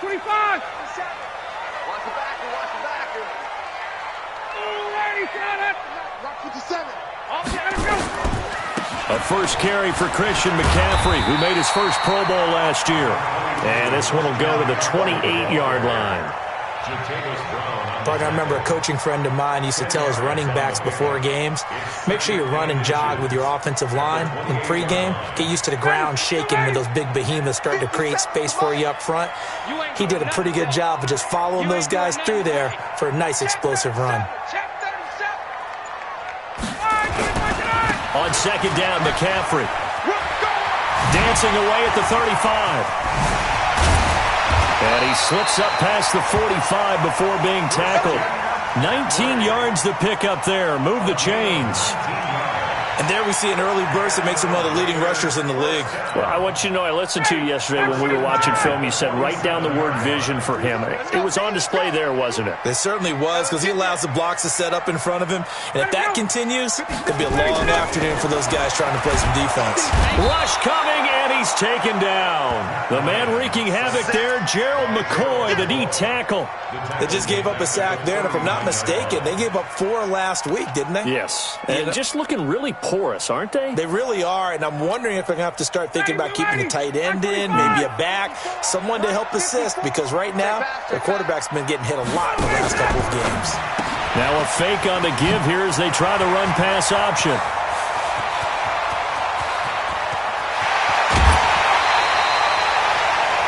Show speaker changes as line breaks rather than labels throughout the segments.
25. Watch the backer, watch the backer. Alrighty, got it. Rock 57. Okay, let's go.
A first carry for Christian McCaffrey, who made his first Pro Bowl last year. And this one will go to the 28-yard line.
Buck, I remember a coaching friend of mine used to tell his running backs before games, make sure you run and jog with your offensive line in pregame. Get used to the ground shaking when those big behemoths start to create space for you up front. He did a pretty good job of just following those guys through there for a nice explosive run.
On second down, McCaffrey. Dancing away at the 35. And he slips up past the 45 before being tackled. 19 yards to pick up there. Move the chains.
And there we see an early burst that makes him one of the leading rushers in the league.
Well, I want you to know, I listened to you yesterday when we were watching film. You said write down the word vision for him. It was on display there, wasn't it?
It certainly was, because he allows the blocks to set up in front of him. And if that continues, it'll be a long afternoon for those guys trying to play some defense.
Rush coming, and he's taken down. The man wreaking havoc there, Gerald McCoy, the D tackle.
They just gave up a sack there, and if I'm not mistaken, they gave up 4 last week, didn't they?
Yes. And just looking really porous, aren't they?
They really are, and I'm wondering if they're going to have to start thinking about keeping the tight end in, maybe a back, someone to help assist, because right now, their quarterback's been getting hit a lot in the last couple of games.
Now a fake on the give here as they try the run-pass option.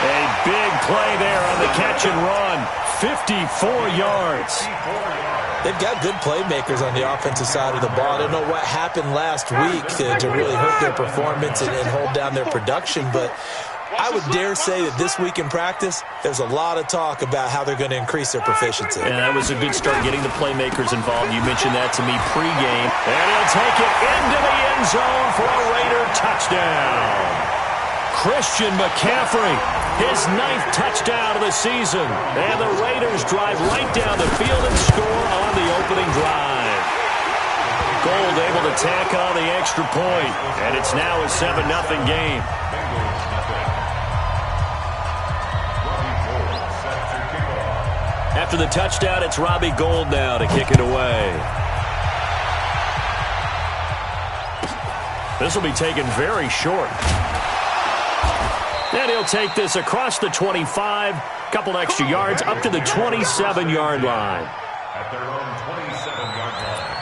A big play there on the catch and run. 54 yards.
They've got good playmakers on the offensive side of the ball. I don't know what happened last week to really hurt their performance and hold down their production, but I would dare say that this week in practice, there's a lot of talk about how they're going to increase their proficiency.
And that was a good start getting the playmakers involved. You mentioned that to me pregame. And he'll take it into the end zone for a Raider touchdown. Christian McCaffrey, his 9th touchdown of the season. And the Raiders drive right down the field and score on the opening drive. Gold able to tack on the extra point. And it's now a 7-0 game. After the touchdown, it's Robbie Gould now to kick it away. This will be taken very short. And he'll take this across the 25, couple extra yards, up to the 27-yard line.
At their own 27-yard line.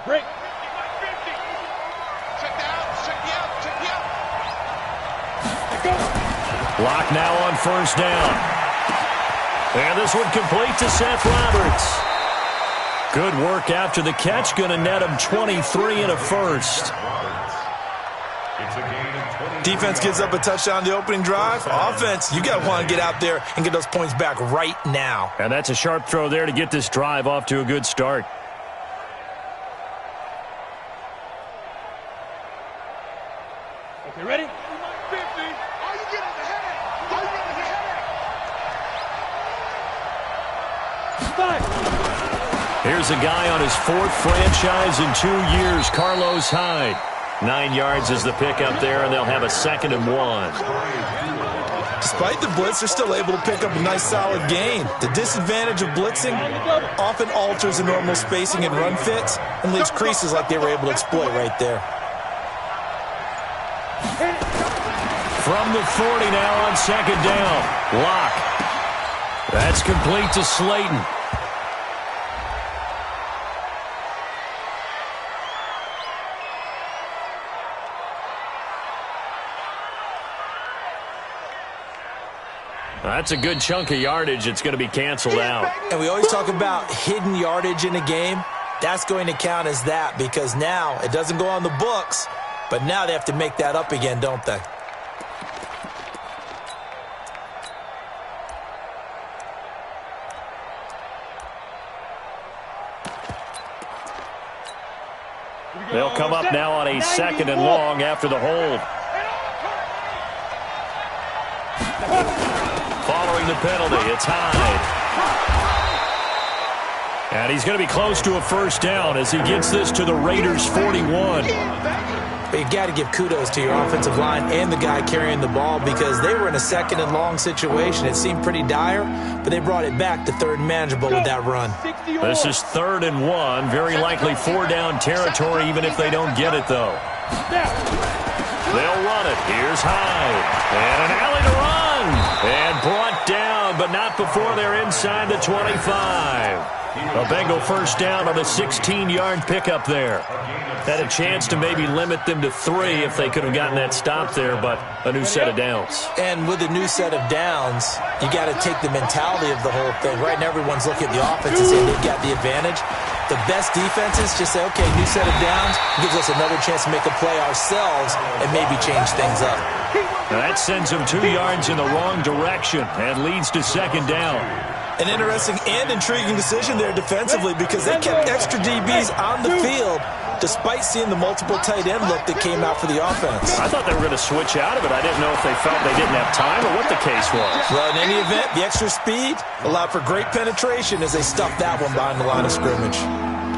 Break.
Lock now on first down. And this one complete to Seth Roberts. Good work after the catch. Going to net him 23 and a first.
Defense gives up a touchdown the opening drive. Offense, you got to want to get out there and get those points back right now.
And that's a sharp throw there to get this drive off to a good start.
Okay, ready?
Here's a guy on his 4th franchise in 2 years, Carlos Hyde. 9 yards is the pickup there, and they'll have a 2nd and 1.
Despite the blitz, they're still able to pick up a nice, solid gain. The disadvantage of blitzing often alters the normal spacing and run fits and leaves creases like they were able to exploit right there.
From the 40 now on 2nd down. Lock. That's complete to Slayton. That's a good chunk of yardage. It's going to be canceled out.
And we always talk about hidden yardage in a game. That's going to count as that because now it doesn't go on the books, but now they have to make that up again, don't they?
They'll come up now on a 2nd and long after the hold. Following the penalty, it's Hyde. And he's going to be close to a first down as he gets this to the Raiders' 41.
But you got to give kudos to your offensive line and the guy carrying the ball because they were in a second and long situation. It seemed pretty dire, but they brought it back to third and manageable with that run.
This is 3rd and 1. Very likely 4-down territory even if they don't get it, though. They'll run it. Here's Hyde. And an alley to run. And brought down, but not before they're inside the 25. A Bengal first down on a 16-yard pickup there. Had a chance to maybe limit them to 3 if they could have gotten that stop there, but a new set of downs.
And with a new set of downs, you got to take the mentality of the whole thing. Right now, everyone's looking at the offense and saying they've got the advantage. The best defenses just say, okay, new set of downs gives us another chance to make a play ourselves and maybe change things up.
Now that sends them 2 yards in the wrong direction and leads to 2nd down.
An interesting and intriguing decision there defensively because they kept extra DBs on the field despite seeing the multiple tight end look that came out for the offense.
I thought they were going to switch out of it. I didn't know if they felt they didn't have time or what the case was.
Well, in any event, the extra speed allowed for great penetration as they stuffed that one behind the line of scrimmage.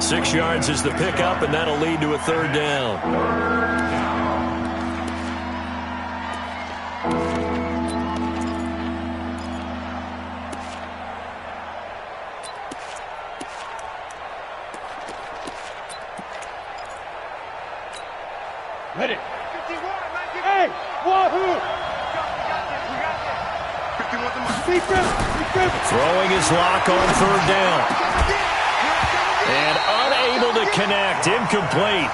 6 yards is the pickup, and that'll lead to a 3rd down.
Ready. 51, hey, wahoo!
Throwing his lock on 3rd down. And unable to connect. Incomplete.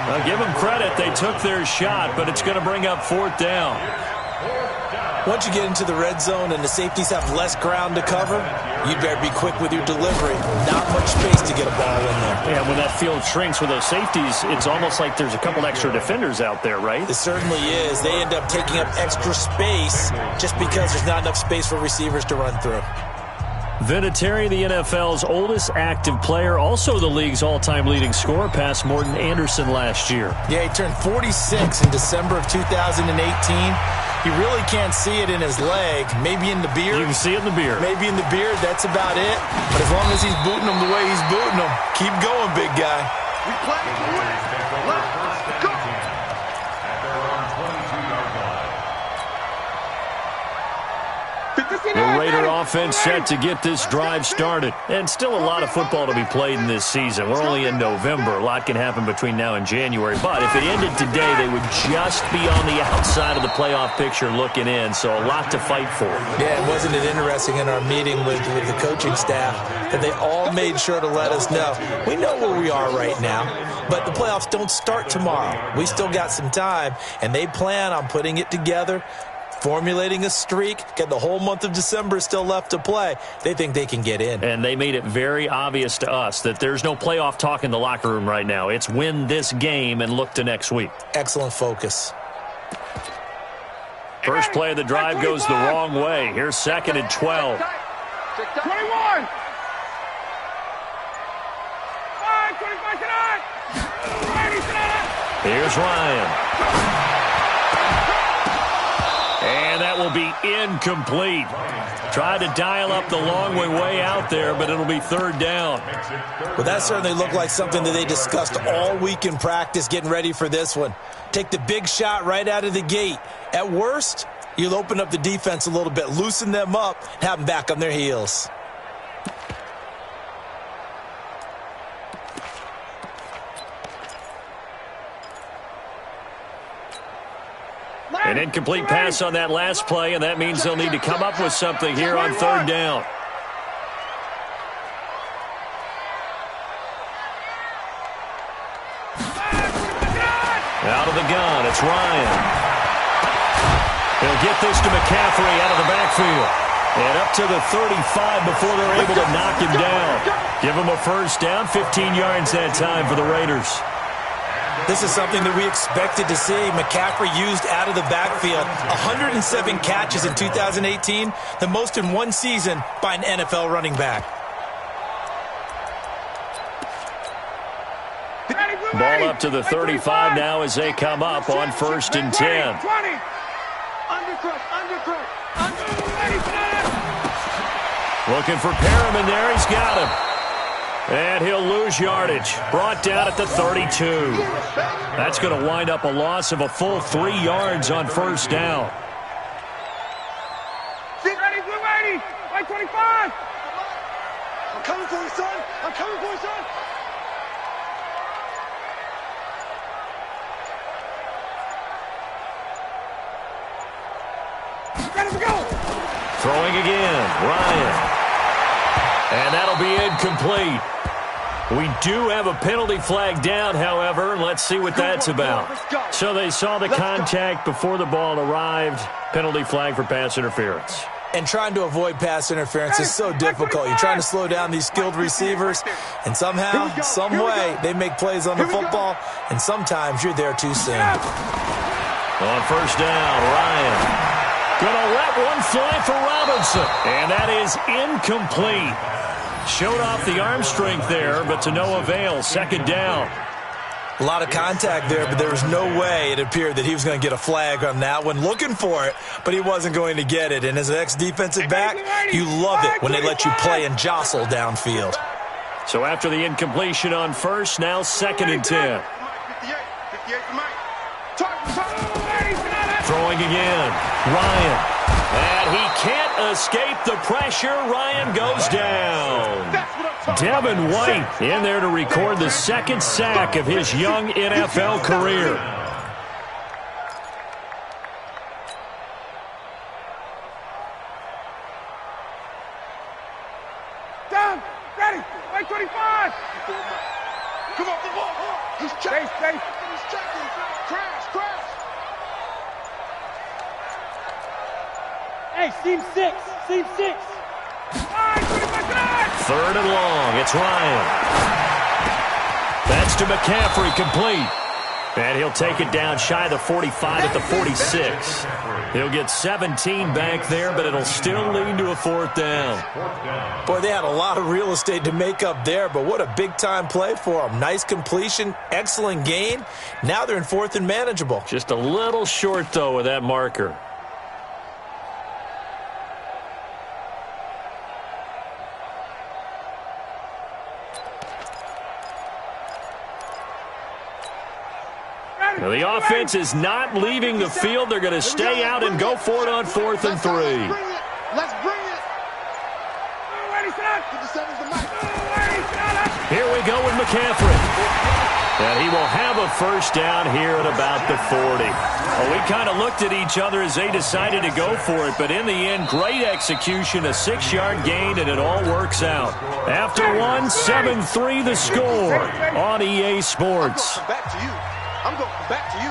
Now give them credit. They took their shot, but it's going to bring up 4th down.
Once you get into the red zone and the safeties have less ground to cover, you better be quick with your delivery. Not much space to get a ball in there.
Yeah, when that field shrinks with those safeties, it's almost like there's a couple extra defenders out there, right?
It certainly is. They end up taking up extra space just because there's not enough space for receivers to run through.
Vinatieri, the NFL's oldest active player, also the league's all-time leading scorer, passed Morton Anderson last year.
Yeah, he turned 46 in December of 2018. You really can't see it in his leg. Maybe in the beard.
You can see it in the beard.
Maybe in the beard. That's about it. But as long as he's booting them the way he's booting them, keep going, big guy.
We play to win. Let's go.
The Raider offense set to get this drive started. And still a lot of football to be played in this season. We're only in November. A lot can happen between now and January. But if it ended today, they would just be on the outside of the playoff picture looking in. So a lot to fight for.
Yeah, wasn't it interesting in our meeting with the coaching staff that they all made sure to let us know. We know where we are right now, but the playoffs don't start tomorrow. We still got some time, and they plan on putting it together, formulating a streak, got the whole month of December still left to play. They think they can get in.
And they made it very obvious to us that there's no playoff talk in the locker room right now. It's win this game and look to next week.
Excellent focus.
First play of the drive goes the wrong way. Here's 2nd and 12.
21. 25 tonight.
Here's Ryan. And that will be incomplete. Tried to dial up the long way out there, but it'll be 3rd down.
Well, that certainly looked like something that they discussed all week in practice getting ready for this one. Take the big shot right out of the gate. At worst, you'll open up the defense a little bit, loosen them up, and have them back on their heels.
An incomplete pass on that last play, and that means they'll need to come up with something here on 3rd down. Out of the gun, it's Ryan. They'll get this to McCaffrey out of the backfield. And up to the 35 before they're able to knock him down. Give him a first down, 15 yards that time for the Raiders.
This is something that we expected to see. McCaffrey used out of the backfield. 107 catches in 2018, the most in one season by an NFL running back.
Ball up to the 35 now as they come up on 1st and 10. Looking for Perriman there. He's got him. And he'll lose yardage. Brought down at the 32. That's going to wind up a loss of a full 3 yards on first down.
Ready, blue 80, like 25. I'm coming for you, son. I'm coming for you, son. Ready to go.
Throwing again, Ryan. And that'll be incomplete. We do have a penalty flag down, however. Let's see what that's about. So they saw the contact before the ball arrived. Penalty flag for pass interference.
And trying to avoid pass interference is so difficult. You're trying to slow down these skilled receivers, and somehow, some way, they make plays on the football, and sometimes you're there too soon.
On first down, Ryan. Gonna let one fly for Robinson. And that is incomplete. Showed off the arm strength there, but to no avail. Second down.
A lot of contact there, but there was no way it appeared that he was going to get a flag on that one. Looking for it, but he wasn't going to get it. And as an ex-defensive back, you love it when they let you play and jostle downfield.
So after the incompletion on first, now second and 10. Throwing again, Ryan. And he can't escape the pressure. Ryan goes down. Devin White in there to record the second sack of his young NFL career.
Down, ready, like 25. Come on, he's checking. He's checking. Crash.
Hey, seam 6.
Third and long. It's Ryan. That's to McCaffrey, complete. And he'll take it down shy of the 45 at the 46. He'll get 17 back there, but it'll still lead to a fourth down.
Boy, they had a lot of real estate to make up there, but what a big-time play for them. Nice completion, excellent gain. Now they're in fourth and manageable.
Just a little short, though, with that marker. Now the offense is not leaving the field. They're going to stay out and go for it on 4th and 3.
Let's bring it.
Here we go with McCaffrey. And he will have a first down here at about the 40. Well, we kind of looked at each other as they decided to go for it, but in the end, great execution, a 6-yard gain, and it all works out. After one, 7-3 the score on EA Sports.
I'm going to come back to you.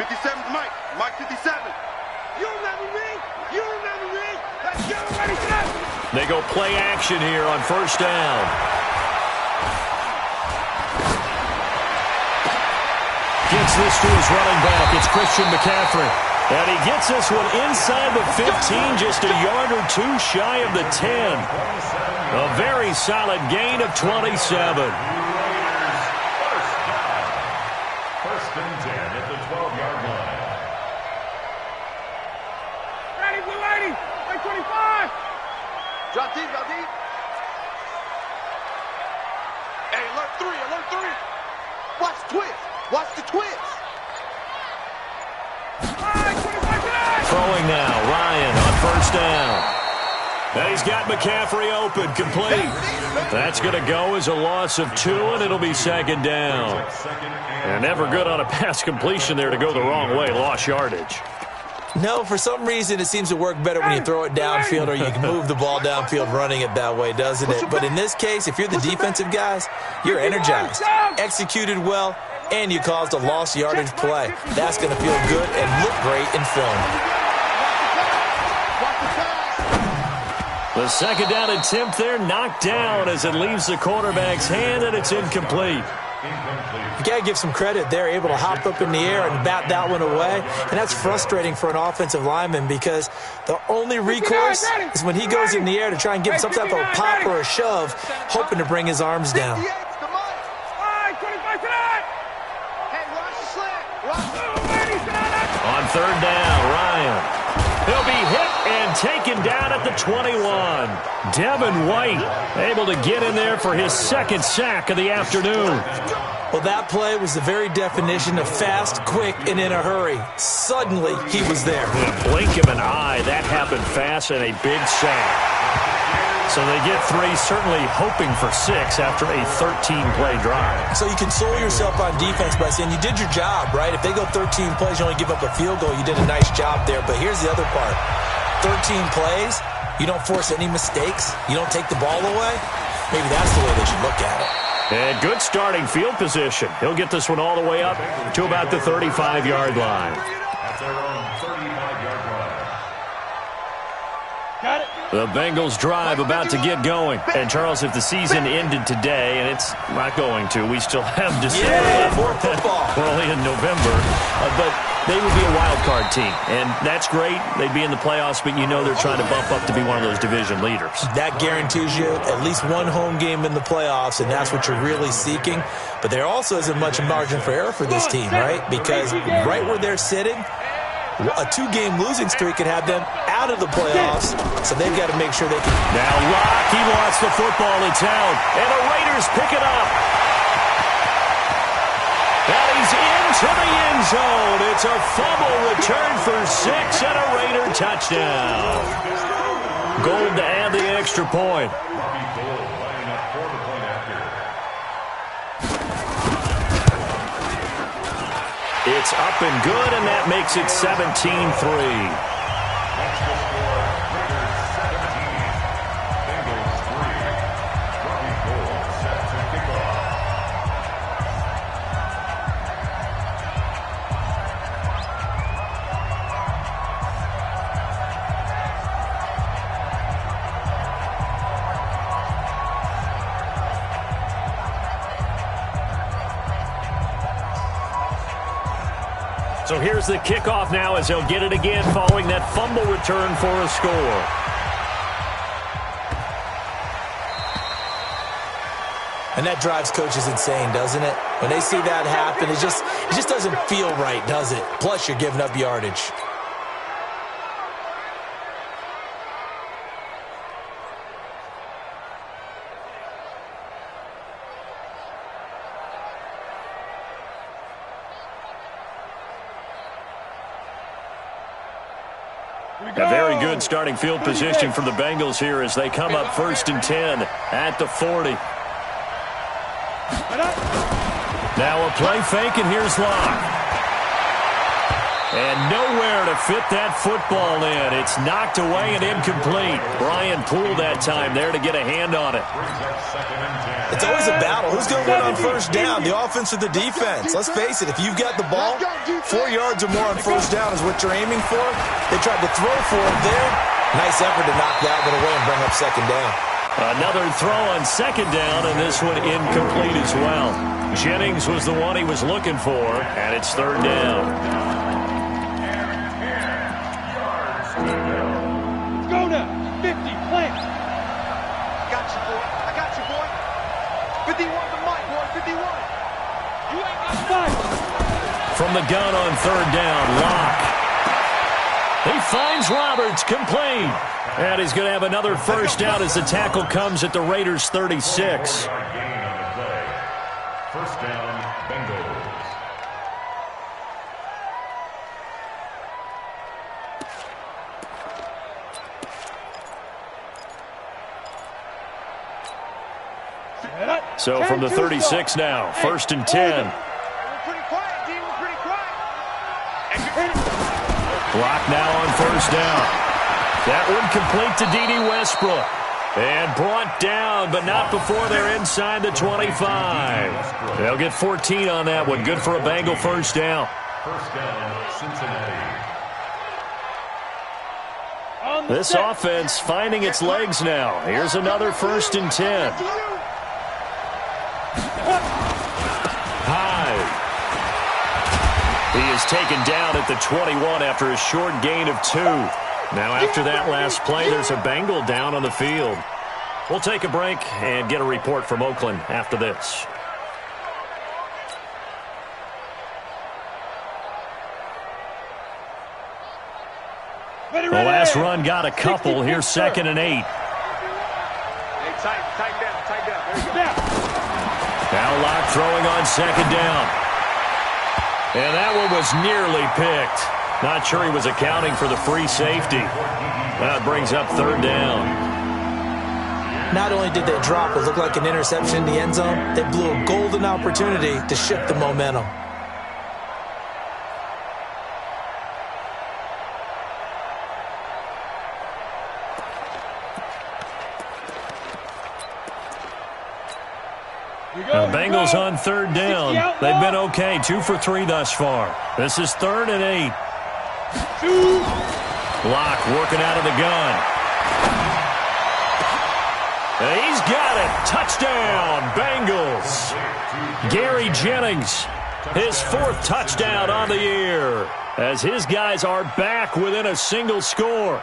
57's Mike. Mike 57. You remember me? Let's go. Ready, set.
They go play action here on first down. Gets this to his running back. It's Christian McCaffrey. And he gets this one inside the 15, just a yard or two shy of the 10. A very solid gain of 27.
First and 10 at the 12-yard line.
Ready, blue 80. Like 25. Drop deep. Hey, alert 3. Watch the twist.
Throwing now, Ryan on first down. And he's got McCaffrey open, complete. That's going to go as a loss of 2, and it'll be second down. And never good on a pass completion there to go the wrong way, lost yardage.
No, for some reason it seems to work better when you throw it downfield or you can move the ball downfield running it that way, doesn't it? But in this case, if you're the defensive guys, you're energized, executed well, and you caused a lost yardage play. That's going to feel good and look great in film.
The second down attempt there knocked down as it leaves the quarterback's hand, and it's incomplete.
You got to give some credit. They're able to hop up in the air and bat that one away, and that's frustrating for an offensive lineman because the only recourse is when he goes in the air to try and give some type of a pop or a shove, hoping to bring his arms down.
On third down, Ryan. He'll be hit and taken down at the 21. Devin White able to get in there for his second sack of the afternoon.
Well, that play was the very definition of fast, quick, and in a hurry. Suddenly, he was there.
Blink of an eye, that happened fast and a big sack. So they get 3, certainly hoping for 6 after a 13-play drive.
So you console yourself on defense by saying you did your job, right? If they go 13 plays, you only give up a field goal, you did a nice job there. But here's the other part. 13 plays, you don't force any mistakes, you don't take the ball away. Maybe that's the way they should look at it.
And good starting field position. He'll get this one all the way up to about the 35-yard line.
At their own 35-yard line.
Got it.
The Bengals drive about to get going. And, Charles, if the season ended today, and it's not going to, we still have December left.
More football.
We're only in November. But they would be a wild card team. And that's great. They'd be in the playoffs, but you know they're trying to bump up to be one of those division leaders.
That guarantees you at least one home game in the playoffs, and that's what you're really seeking. But there also isn't much margin for error for this team, right? Because right where they're sitting, a 2-game losing streak could have them out of the playoffs, so they've got to make sure they can.
Now Locke, he wants the football. It's out, and the Raiders pick it up. And he's into the end zone. It's a fumble return for 6 and a Raider touchdown. Gold to add the extra point. It's up and good, and that makes it 17-3. So here's the kickoff now as they'll get it again following that fumble return for a score.
And that drives coaches insane, doesn't it? When they see that happen, it just doesn't feel right, does it? Plus, you're giving up yardage.
A very good starting field position for the Bengals here as they come up 1st and 10 at the 40. Now a play fake, and here's Locke. And nowhere to fit that football in. It's knocked away and incomplete. Brian Poole that time there to get a hand on it.
It's always a battle. Who's going to win on 1st down, the offense or the defense? Let's face it, if you've got the ball, 4 yards or more on 1st down is what you're aiming for. They tried to throw for it there. Nice effort to knock that one away and bring up 2nd down.
Another throw on 2nd down, and this one incomplete as well. Jennings was the one he was looking for, and it's 3rd down.
Let's go now. 50, plant. Got you, boy. I got you, boy. 51 to Mike, boy. 51. You ain't got fight.
From the gun on 3rd down, Locke. He finds Roberts, complete. And he's going to have another 1st down as the tackle comes at the Raiders' 36.
1st down, Bengals.
So from the 36 now, 1st and 10.
We're pretty quiet, D. We're pretty quiet.
Block now on 1st down. That one complete to D.D. Westbrook. And brought down, but not before they're inside the 25. They'll get 14 on that one. Good for a Bengal 1st down.
1st down, Cincinnati.
This offense finding its legs now. Here's another 1st and 10. Hyde. He is taken down at the 21 after a short gain of 2. Now after that last play, there's a Bengal down on the field. We'll take a break and get a report from Oakland after this. last run got a couple. Here's 2nd and 8.
Hey, tighten down.
Now Locke throwing on 2nd down. And that one was nearly picked. Not sure he was accounting for the free safety. That brings up 3rd down.
Not only did they drop what looked like an interception in the end zone, they blew a golden opportunity to shift the momentum.
The Bengals on 3rd down. They've been okay, 2 for 3 thus far. This is 3rd and 8. Locke working out of the gun. And he's got it. Touchdown, Bengals. Gary Jennings, his 4th touchdown on the year, as his guys are back within a single score.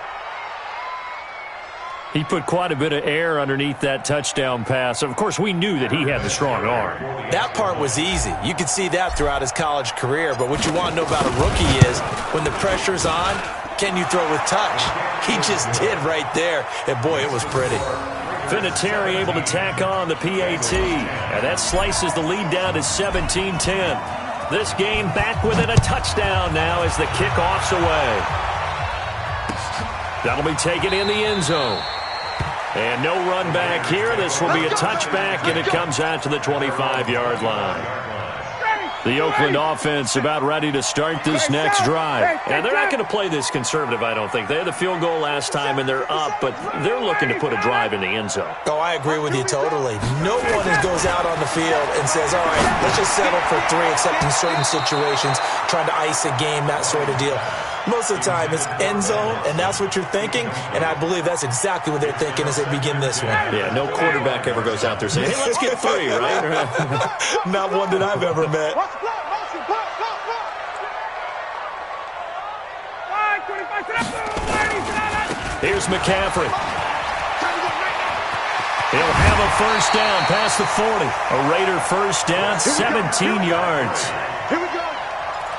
He put quite a bit of air underneath that touchdown pass. Of course, we knew that he had the strong arm.
That part was easy. You could see that throughout his college career. But what you want to know about a rookie is when the pressure's on, can you throw with touch? He just did right there. And, boy, it was pretty.
Vinatieri able to tack on the PAT. And that slices the lead down to 17-10. This game back within a touchdown now as the kickoff's away. That'll be taken in the end zone. And no run back here. This will be a touchback, and it comes out to the 25-yard line. The Oakland offense about ready to start this next drive. And they're not going to play this conservative, I don't think. They had the field goal last time, and they're up, but they're looking to put a drive in the end zone.
Oh, I agree with you totally. No one goes out on the field and says, all right, let's just settle for 3, except in certain situations, trying to ice a game, that sort of deal. Most of the time, it's end zone, and that's what you're thinking, and I believe that's exactly what they're thinking as they begin this one.
Yeah, no quarterback ever goes out there saying, hey, let's get 3, right?
Not one that I've ever met.
Here's McCaffrey. He'll have a 1st down past the 40. A Raider 1st down, 17 yards.
Here we go.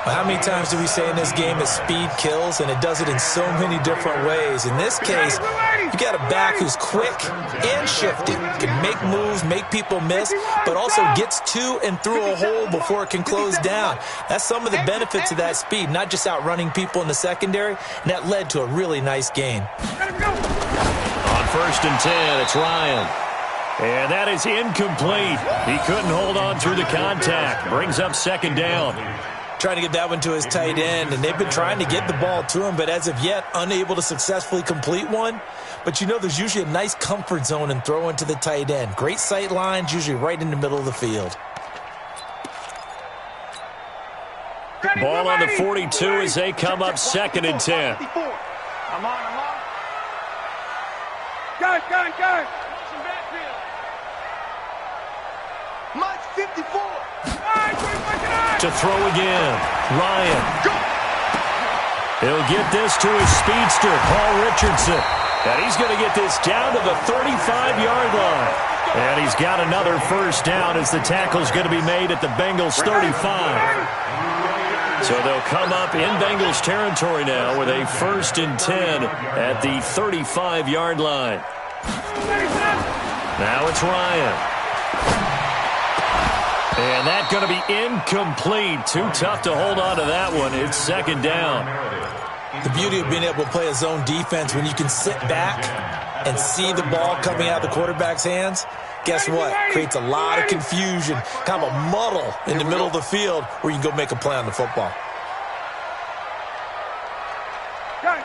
How many times do we say in this game that speed kills, and it does it in so many different ways? In this case, you got a back who's quick and shifty, can make moves, make people miss, but also gets to and through a hole before it can close down. That's some of the benefits of that speed, not just outrunning people in the secondary, and that led to a really nice gain.
On 1st and 10, it's Ryan. And that is incomplete. He couldn't hold on through the contact. Brings up 2nd down.
Trying to get that one to his tight end, and they've been trying to get the ball to him, but as of yet, unable to successfully complete one. But you know there's usually a nice comfort zone in throwing to the tight end. Great sight lines, usually right in the middle of the field.
Ball on the 42 as they come up 2nd and 10.
I'm on. Go. Mike's 54.
To throw again, Ryan. He'll get this to his speedster, Paul Richardson. And he's going to get this down to the 35-yard line. And he's got another 1st down as the tackle's going to be made at the Bengals 35. So they'll come up in Bengals territory now with a 1st and 10 at the 35-yard line. Now it's Ryan. And that's going to be incomplete. Too tough to hold on to that one. It's 2nd down.
The beauty of being able to play a zone defense when you can sit back and see the ball coming out of the quarterback's hands, guess what? Creates a lot of confusion, kind of a muddle in the middle of the field where you can go make a play on the football.
Got it.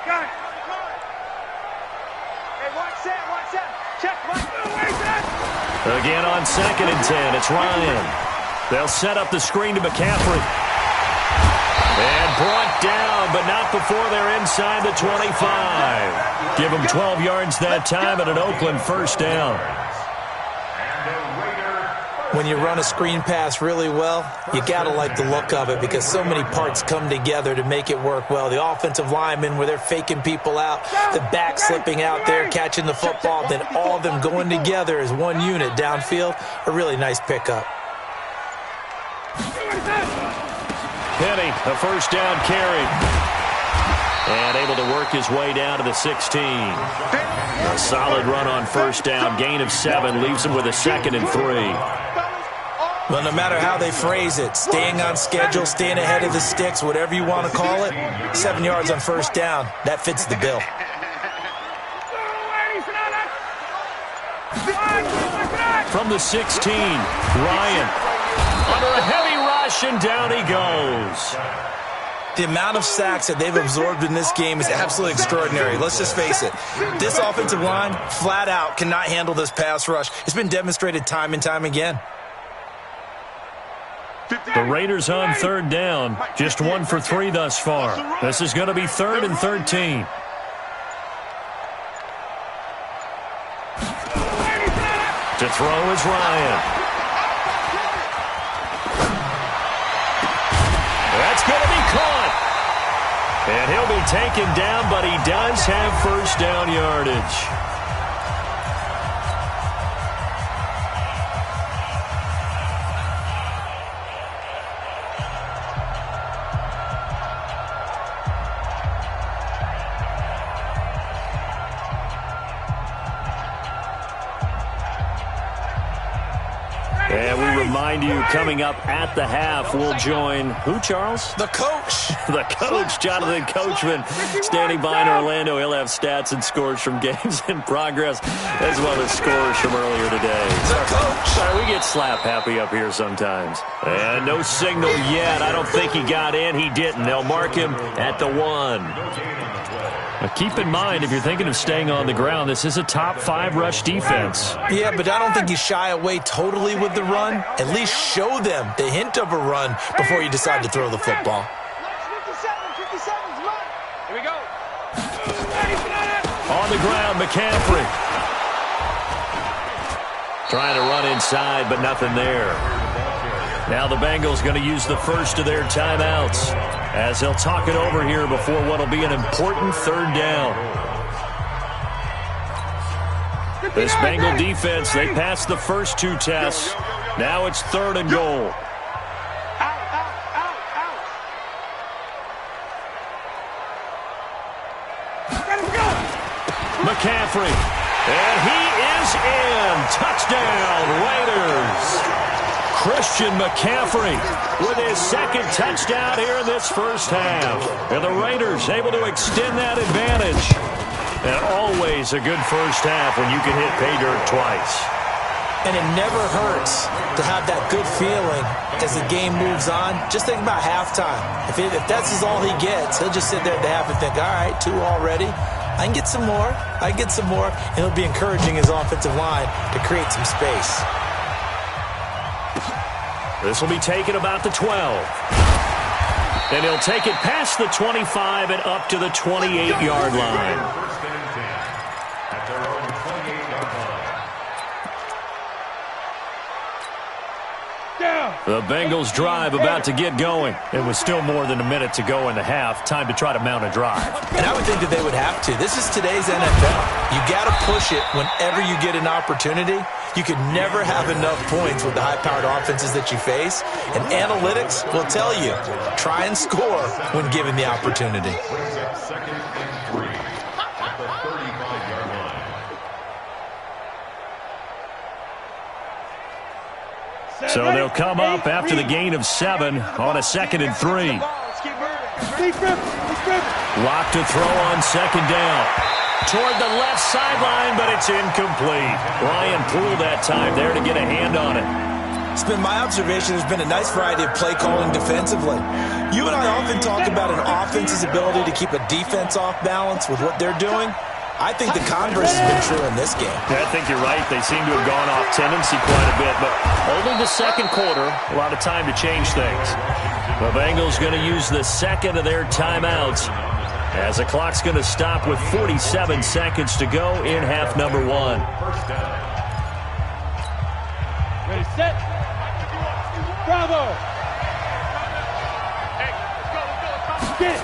Hey, watch that. Check,
Again on 2nd and 10, it's Ryan. They'll set up the screen to McCaffrey. And brought down, but not before they're inside the 25. Give them 12 yards that time and an Oakland 1st down.
When you run a screen pass really well, you got to like the look of it because so many parts come together to make it work well. The offensive linemen where they're faking people out, the back slipping out there, catching the football, then all of them going together as one unit downfield. A really nice pickup.
Penny, a 1st down carry. And able to work his way down to the 16. A solid run on first down. Gain of 7 leaves him with a 2nd and 3.
Well, no matter how they phrase it, staying on schedule, staying ahead of the sticks, whatever you want to call it, 7 yards on first down, that fits the bill.
From the 16, Ryan under a heavy rush, and down he goes.
The amount of sacks that they've absorbed in this game is absolutely extraordinary. Let's just face it. This offensive line, flat out, cannot handle this pass rush. It's been demonstrated time and time again.
The Raiders on 3rd down. Just 1 for 3 thus far. This is going to be 3rd and 13. To throw is Ryan. That's going to be caught. And he'll be taken down, but he does have first down yardage. And we remind you, coming up at the half, we'll join who, Charles?
The coach.
The coach, Jonathan Coachman, standing by in Orlando. He'll have stats and scores from games in progress, as well as scores from earlier today.
The coach.
Sorry, we get slap happy up here sometimes. And no signal yet. I don't think he got in. He didn't. They'll mark him at the 1. Now keep in mind, if you're thinking of staying on the ground, this is a top 5 rush defense.
Yeah, but I don't think you shy away totally with the run. At least show them the hint of a run before you decide to throw the football.
57, here we go.
On the ground, McCaffrey. Trying to run inside, but nothing there. Now the Bengals going to use the first of their timeouts as they'll talk it over here before what will be an important 3rd down. This Bengal defense, they passed the first 2 tests. Now it's 3rd and goal. McCaffrey. And he is in. Touchdown, Raiders. Christian McCaffrey with his 2nd touchdown here in this first half. And the Raiders able to extend that advantage. And always a good first half when you can hit pay dirt twice.
And it never hurts to have that good feeling as the game moves on. Just think about halftime. If that's all he gets, he'll just sit there at the half and think, all right, 2 already. I can get some more. I can get some more. And he'll be encouraging his offensive line to create some space.
This will be taken about the 12. And he'll take it past the 25 and up to the 28-yard line.
At their own 28-yard line.
The Bengals drive about to get going. It was still more than a minute to go in the half. Time to try to mount a drive.
And I would think that they would have to. This is today's NFL. You got to push it whenever you get an opportunity. You could never have enough points with the high-powered offenses that you face. And analytics will tell you, try and score when given the opportunity.
2nd and 3 at the 35-yard line.
So they'll come up after the gain of 7 on a 2nd and 3. Lock to throw on 2nd down. Toward the left sideline, but it's incomplete. Ryan Poole that time there to get a hand on it.
It's been my observation there's been a nice variety of play calling defensively. You and I often talk about an offense's ability to keep a defense off balance with what they're doing. I think the converse has been true in this game.
Yeah, I think you're right. They seem to have gone off tendency quite a bit, but only the 2nd quarter, a lot of time to change things. The Bengals going to use the 2nd of their timeouts as the clock's going to stop with 47 seconds to go in half number 1.
Ready, set. Bravo. Get it.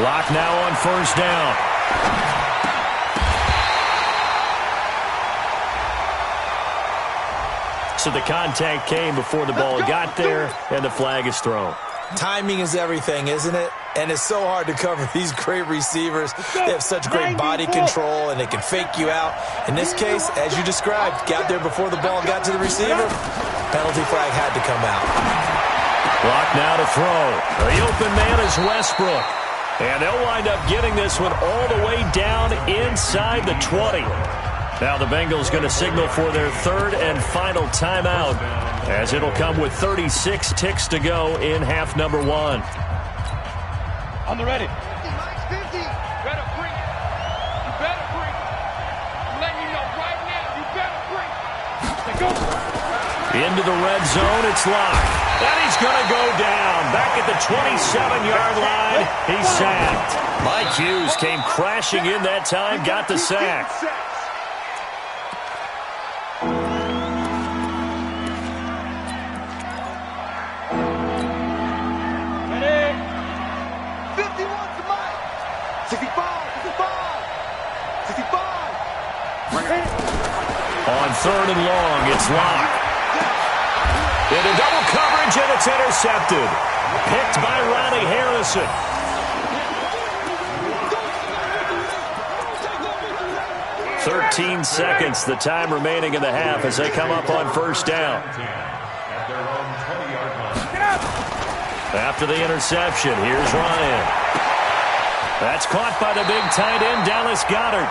Lock now on first down. So the contact came before the ball got there, and the flag is thrown.
Timing is everything, isn't it? And it's so hard to cover these great receivers. They have such great body control, and they can fake you out. In this case, as you described, got there before the ball got to the receiver. Penalty flag had to come out.
Clock now to throw. The open man is Westbrook. And they'll wind up getting this one all the way down inside the 20. Now the Bengals going to signal for their third and final timeout, as it'll come with 36 ticks to go in half number 1.
On the ready. 50. You better bring it. You better bring it. I'm letting you know right now, you better bring it. Let's go.
Into the red zone, it's locked. And he's going to go down. Back at the 27-yard line, he's sacked. Mike Hughes came crashing in that time, got the sack. On third and long, it's locked. Into double coverage, and it's intercepted. Picked by Ronnie Harrison. 13 seconds, the time remaining in the half as they come up on first down. After the interception, here's Ryan. That's caught by the big tight end, Dallas Goedert.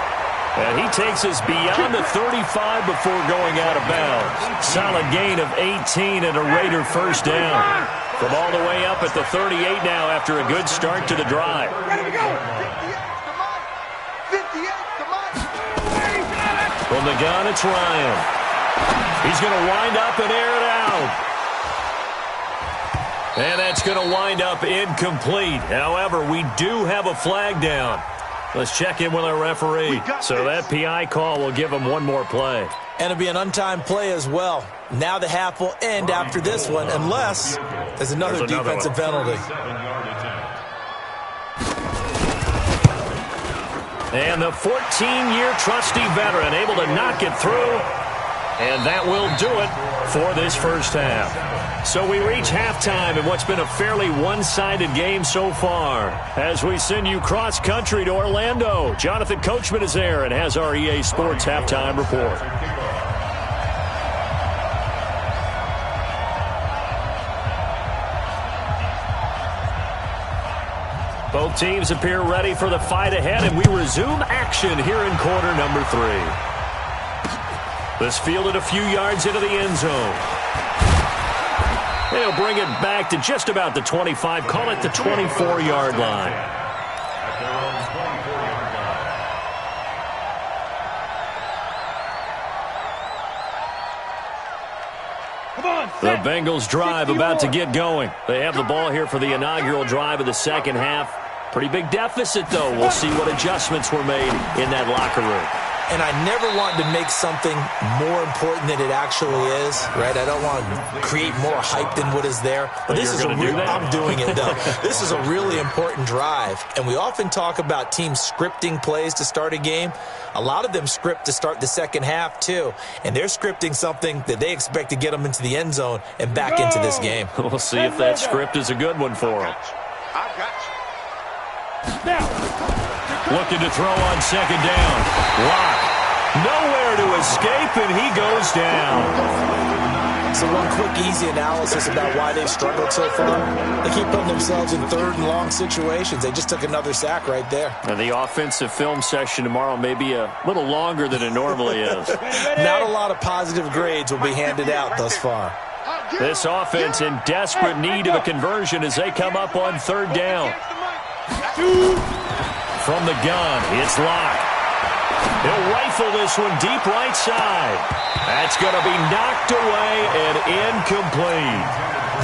And he takes us beyond the 35 before going out of bounds. Solid gain of 18 and a Raider first down. From all the way up at the 38 now after a good start to the drive. From the gun, it's Ryan. He's going to wind up and air it out. And that's going to wind up incomplete. However, we do have a flag down. Let's check in with our referee. So that PI call will give him one more play.
And it'll be an untimed play as well. Now the half will end after this one, unless there's another defensive penalty.
And the 14-year trusty veteran able to knock it through. And that will do it for this first half. So we reach halftime in what's been a fairly one-sided game so far. As we send you cross-country to Orlando, Jonathan Coachman is there and has our EA Sports halftime report. Both teams appear ready for the fight ahead, and we resume action here in quarter number 3. This fielded a few yards into the end zone. They'll bring it back to just about the 25, call it the 24-yard line. The Bengals drive about to get going. They have the ball here for the inaugural drive of the second half. Pretty big deficit, though. We'll see what adjustments were made in that locker room.
And I never want to make something more important than it actually is, right? I don't want to create more hype than what is there. But this is I'm doing it, though. This is a really important drive. And we often talk about teams scripting plays to start a game. A lot of them script to start the second half, too. And they're scripting something that they expect to get them into the end zone and back into this game.
We'll see if that script is a good one for them.
I got you.
Looking to throw on second down. Lock. Nowhere to escape, and he goes down.
So one quick, easy analysis about why they've struggled so far. They keep putting themselves in third and long situations. They just took another sack right there.
And the offensive film session tomorrow may be a little longer than it normally is.
Not a lot of positive grades will be handed out thus far.
This offense in desperate need of a conversion as they come up on third down. From the gun, it's locked. He'll rifle this one deep right side. That's going to be knocked away and incomplete.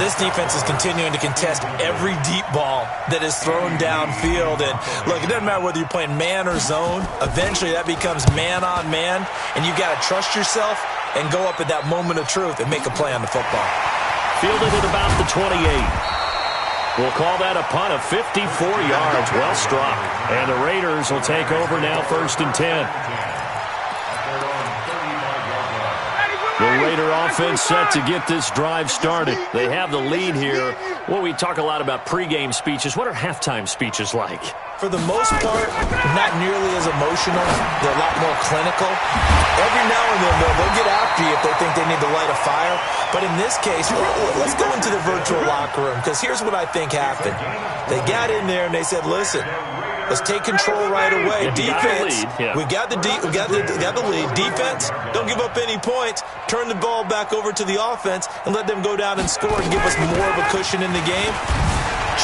This defense is continuing to contest every deep ball that is thrown downfield. And look, it doesn't matter whether you're playing man or zone. Eventually that becomes man on man, and you've got to trust yourself and go up at that moment of truth and make a play on the football.
Fielded at about the 28. We'll call that a punt of 54 yards. Well struck. And the Raiders will take over now, 1st and 10. The Raider offense set to get this drive started. They have the lead here. Well, we talk a lot about pregame speeches. What are halftime speeches like?
For the most part, not nearly as emotional. They're a lot more clinical. Every now and then, they'll get after you if they think they need to light a fire. But in this case, let's go into the virtual locker room, because here's what I think happened. They got in there and they said, listen, let's take control right away. Defense, we got the lead. Defense, don't give up any points. Turn the ball back over to the offense and let them go down and score and give us more of a cushion in the game.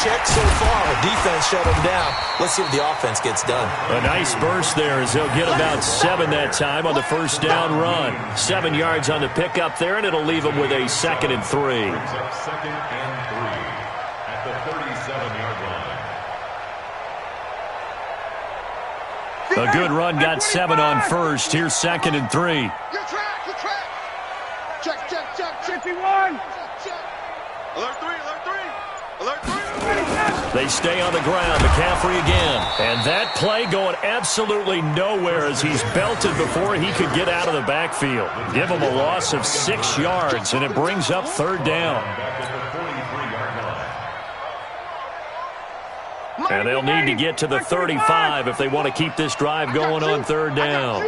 Check so far. Defense shut them down. Let's see what the offense gets done.
A nice burst there as they'll get about 7 that time on the first down run. 7 yards on the pickup there, and it'll leave them with a 2nd and 3.
Second and 3 at the 37-yard line.
A good run got 7 on first. Here's 2nd and 3.
Your track. Check. 51. Alert 3.
They stay on the ground. McCaffrey again. And that play going absolutely nowhere as he's belted before he could get out of the backfield. Give him a loss of 6 yards, and it brings up 3rd down. And they'll need to get to the 35 if they want to keep this drive going on 3rd down.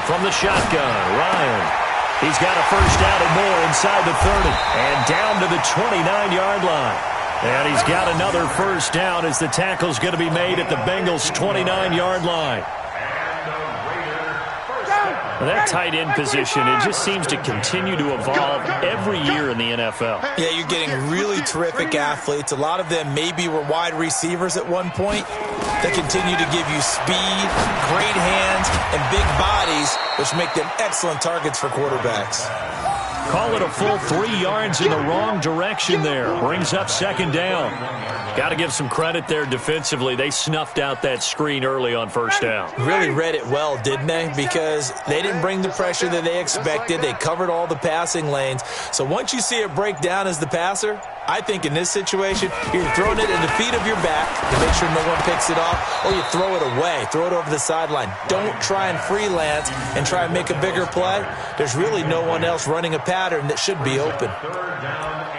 From the shotgun, Ryan. He's got a first down and more inside the 30. And down to the 29-yard line. And he's got another first down as the tackle's going to be made at the Bengals' 29-yard line. That tight end position, it just seems to continue to evolve every year in the NFL.
Yeah, you're getting really terrific athletes. A lot of them maybe were wide receivers at one point. They continue to give you speed, great hands, and big bodies, which make them excellent targets for quarterbacks.
Call it a full 3 yards in the wrong direction there. Brings up 2nd down. Got to give some credit there defensively. They snuffed out that screen early on first down.
Really read it well, didn't they? Because they didn't bring the pressure that they expected. They covered all the passing lanes. So once you see it break down as the passer, I think in this situation, you're throwing it in the feet of your back to make sure no one picks it off, or you throw it away, throw it over the sideline. Don't try and freelance and try and make a bigger play. There's really no one else running a pattern that should be open.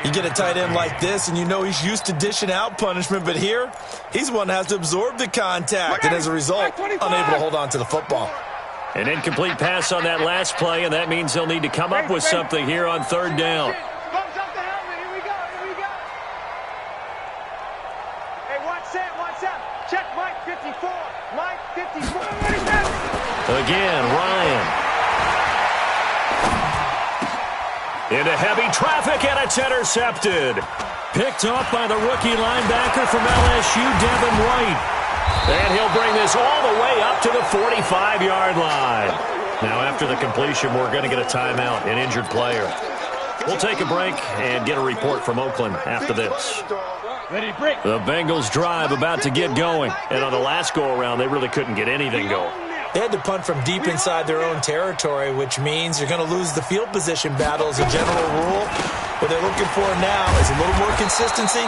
You get a tight end like this, and you know he's used to dishing out punishment, but here, he's the one that has to absorb the contact, and as a result, unable to hold on to the football.
An incomplete pass on that last play, and that means they'll need to come up with something here on 3rd down.
Check Mike 54. Mike 54.
Again, Ryan. Into heavy traffic, and it's intercepted. Picked off by the rookie linebacker from LSU, Devin White. And he'll bring this all the way up to the 45-yard line. Now, after the completion, we're going to get a timeout, an injured player. We'll take a break and get a report from Oakland after this. The Bengals drive about to get going. And on the last go-around, they really couldn't get anything going.
They had to punt from deep inside their own territory, which means you're going to lose the field position battle as a general rule. What they're looking for now is a little more consistency,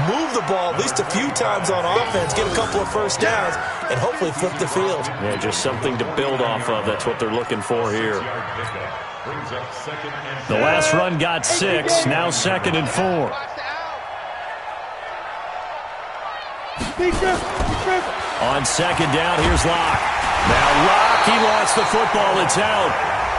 move the ball at least a few times on offense, get a couple of first downs, and hopefully flip the field.
Yeah, just something to build off of. That's what they're looking for here. The last run got 6, now 2nd and 4. On 2nd down, here's Locke. Now Locke, he lost the football. It's out.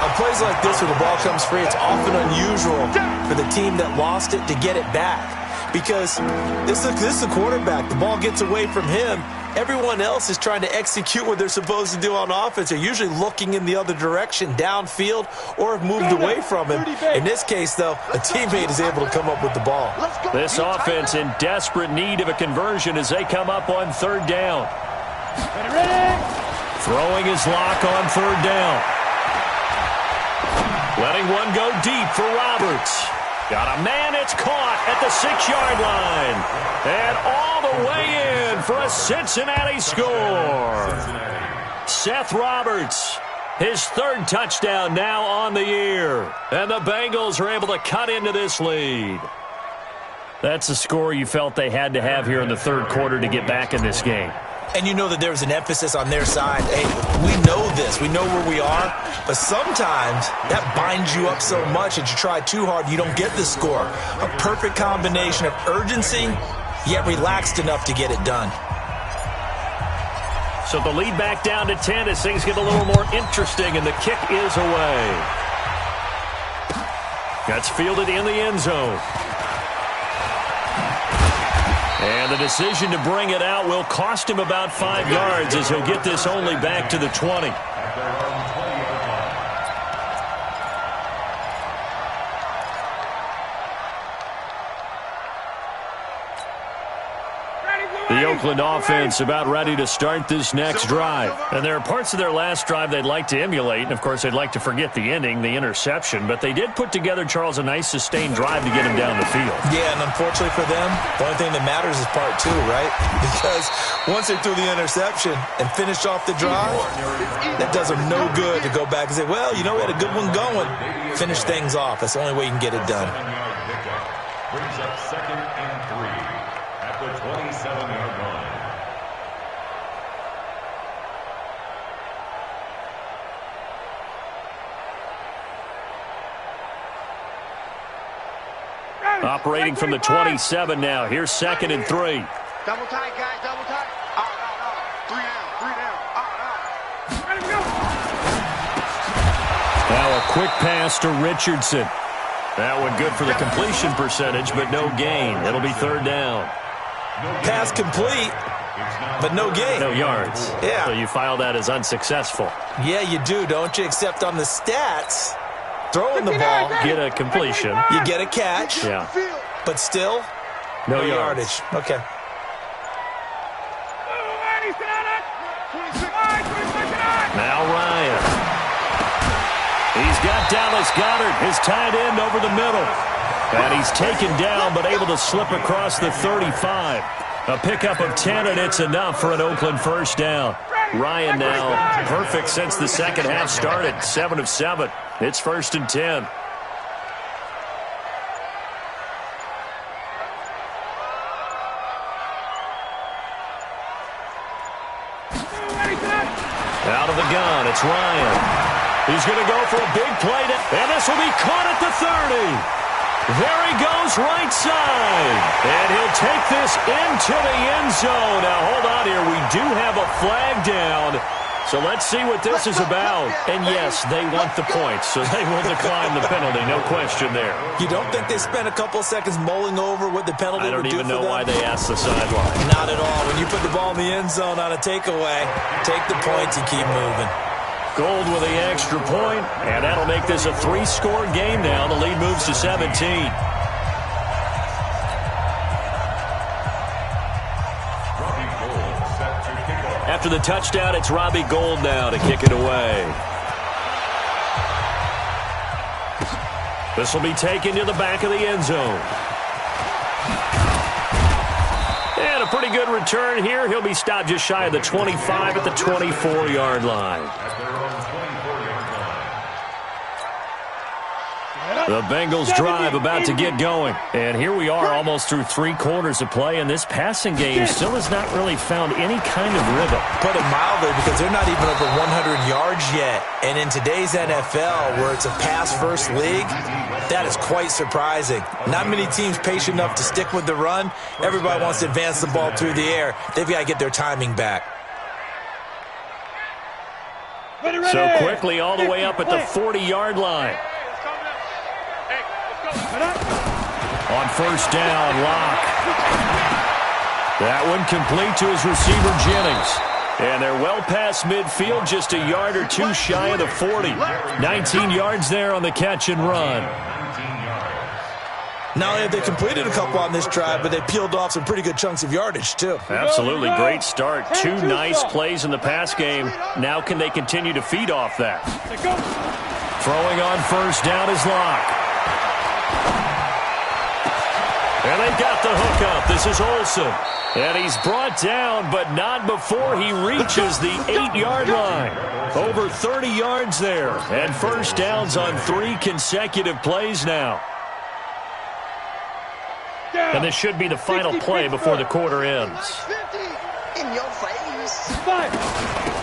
On plays like this where the ball comes free, it's often unusual for the team that lost it to get it back. Because this is the quarterback. The ball gets away from him. Everyone else is trying to execute what they're supposed to do on offense. They're usually looking in the other direction, downfield, or have moved away from him. In this case, though, a teammate is able to come up with the ball.
This offense in desperate need of a conversion as they come up on 3rd down. Throwing his Lock on 3rd down. Letting one go deep for Roberts. Got a man, it's caught at the 6-yard line. And all the way in for a Cincinnati score. Seth Roberts, his 3rd touchdown now on the year. And the Bengals are able to cut into this lead. That's a score you felt they had to have here in the 3rd quarter to get back in this game.
And you know that there's an emphasis on their side. Hey, we know this. We know where we are. But sometimes that binds you up so much that you try too hard, you don't get the score. A perfect combination of urgency, yet relaxed enough to get it done.
So the lead back down to 10 as things get a little more interesting, and the kick is away. That's fielded in the end zone. And the decision to bring it out will cost him about 5 yards as he'll get this only back to the 20. The Oakland offense about ready to start this next drive. And there are parts of their last drive they'd like to emulate. And, of course, they'd like to forget the ending, the interception. But they did put together, Charles, a nice sustained drive to get him down the field.
Yeah, and unfortunately for them, the only thing that matters is part 2, right? Because once they threw the interception and finished off the drive, that does them no good to go back and say, well, you know, we had a good one going. Finish things off. That's the only way you can get it done.
Brings up 2nd and 3 at the 27-yard line.
Operating from the 27 now. Here's 2nd and 3.
Double tight, guys, double tight. Out. 3 down. Out. Ready to go.
Now a quick pass to Richardson. That one good for the completion percentage, but no gain. It'll be 3rd down.
Pass complete, but no gain.
No yards.
Yeah.
So you file that as unsuccessful.
Yeah, you do, don't you? Except on the stats, throwing the ball,
Get a completion.
you get a catch,
Yeah.
but still,
No
yardage. Okay.
Now Ryan. He's got Dallas Goedert, his tight end, over the middle. And he's taken down, but able to slip across the 35. A pickup of 10, and it's enough for an Oakland 1st down. Ryan now perfect since the second half started. 7 of 7. It's 1st and 10. Out of the gun, it's Ryan. He's going to go for a big play, and this will be caught at the 30. There he goes, right side. And he'll take this into the end zone. Now, hold on here. We do have a flag down. So let's see what this is about. And, yes, they want the points, so they will decline the penalty. No question there.
You don't think they spent a couple seconds mulling over what the penalty would do for them?
I don't even know why they asked the sideline.
Not at all. When you put the ball in the end zone on a takeaway, take the points and keep moving.
Gold with the extra point, and that'll make this a 3-score game now. The lead moves to 17. After the touchdown, it's Robbie Gould now to kick it away. This will be taken to the back of the end zone. And a pretty good return here. He'll be stopped just shy of the 25 at the 24-yard line. The Bengals drive about to get going. And here we are almost through 3 quarters of play, and this passing game still has not really found any kind of rhythm.
Put it mildly, because they're not even over 100 yards yet. And in today's NFL, where it's a pass-first league, that is quite surprising. Not many teams patient enough to stick with the run. Everybody wants to advance the ball through the air. They've got to get their timing back.
So quickly all the way up at the 40-yard line. On 1st down, Locke. That one complete to his receiver, Jennings. And they're well past midfield, just a yard or 2 shy of the 40. 19 yards there on the catch and run.
Not only have they completed a couple on this drive, but they peeled off some pretty good chunks of yardage, too.
Absolutely great start. 2 nice plays in the pass game. Now can they continue to feed off that? Throwing on 1st down is Locke. And they've got the hook up. This is Olsen. And he's brought down, but not before he reaches the 8-yard line. Over 30 yards there. And 1st downs on 3 consecutive plays now. And this should be the final play before the quarter ends.
In your face.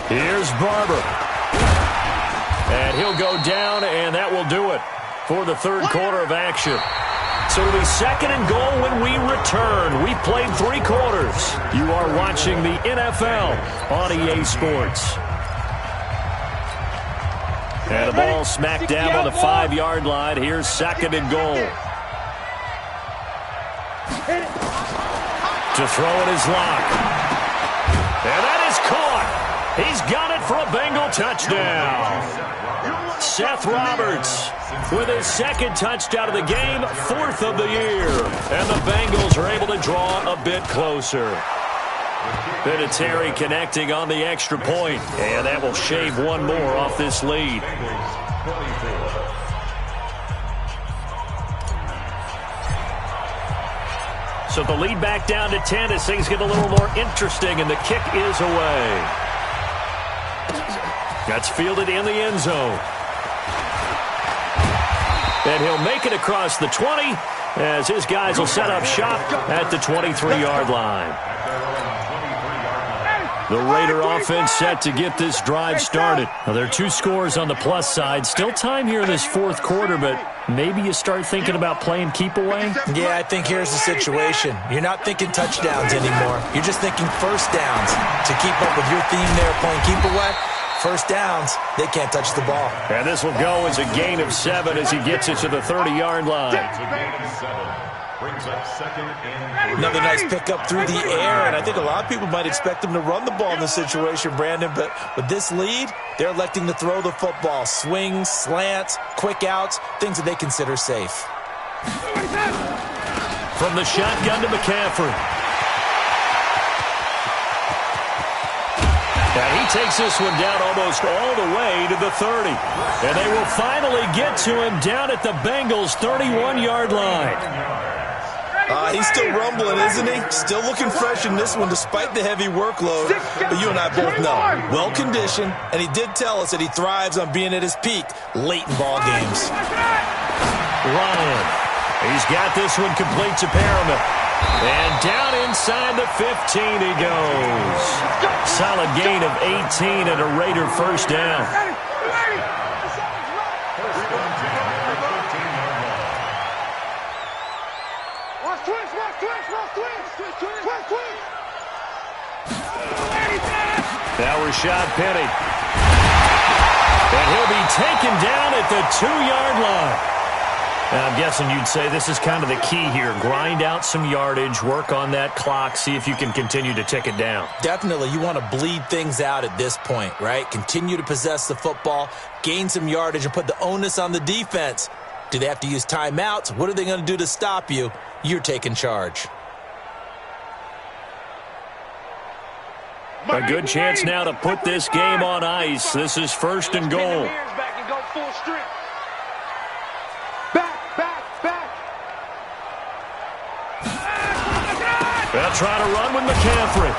Here's Barber. And he'll go down, and that will do it for the third quarter of action. So it'll be second and goal when we return. We've played 3 quarters. You are watching the NFL on EA Sports. And the ball smacked down on the 5-yard line. Here's second and goal. To throw it is Locke. And that is caught. He's got it for a Bengal touchdown. Seth Roberts with his second touchdown of the game, 4th of the year. And the Bengals are able to draw a bit closer. Vinatieri connecting on the extra point, and that will shave one more off this lead. So the lead back down to 10 as things get a little more interesting, and the kick is away. That's fielded in the end zone. And he'll make it across the 20 as his guys will set up shop at the 23-yard line. The Raider offense set to get this drive started. Now, there are 2 scores on the plus side. Still time here in this 4th quarter, but maybe you start thinking about playing keep away?
Yeah, I think here's the situation. You're not thinking touchdowns anymore. You're just thinking first downs. To keep up with your theme there, playing keep away, first downs, they can't touch the ball.
And this will go as a gain of 7 as he gets it to the 30-yard line.
Another nice pickup through the air, and I think a lot of people might expect them to run the ball in this situation, Brandon, but with this lead, they're electing to throw the football. Swings, slants, quick outs, things that they consider safe.
From the shotgun to McCaffrey. And he takes this one down almost all the way to the 30. And they will finally get to him down at the Bengals' 31-yard line.
He's still rumbling, isn't he? Still looking fresh in this one despite the heavy workload. But you and I both know, well-conditioned, and he did tell us that he thrives on being at his peak late in ball games.
Ryan, he's got this one complete to Perriman. And down inside the 15 he goes. Solid gain of 18 and a Raider first down. Now Rashad Penny. And he'll be taken down at the 2-yard line. And I'm guessing you'd say this is kind of the key here. Grind out some yardage, work on that clock, see if you can continue to tick it down.
Definitely. You want to bleed things out at this point, right? Continue to possess the football, gain some yardage, and put the onus on the defense. Do they have to use timeouts? What are they going to do to stop you? You're taking charge.
A good chance now to put this game on ice. This is first and goal. They'll try to run with McCaffrey.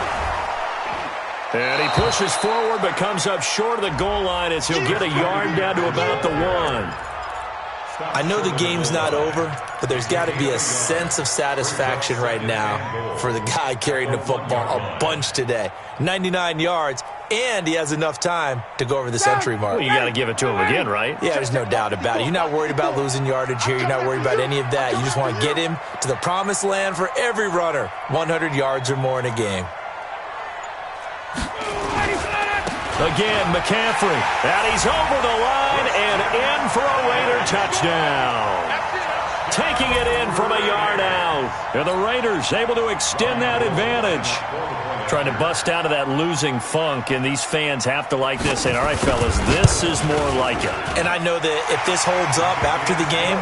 And he pushes forward but comes up short of the goal line as he'll get a yard down to about the 1.
I know the game's not over, but there's got to be a sense of satisfaction right now for the guy carrying the football a bunch today. 99 yards, and he has enough time to go over the century mark.
Well, you got to give it to him again, right?
Yeah, there's no doubt about it. You're not worried about losing yardage here. You're not worried about any of that. You just want to get him to the promised land for every runner, 100 yards or more in a game.
Again, McCaffrey. And he's over the line and in for a Raider touchdown. Taking it in from a yard out. And the Raiders able to extend that advantage. Trying to bust out of that losing funk, and these fans have to like this. And all right, fellas, this is more like it.
And I know that if this holds up after the game,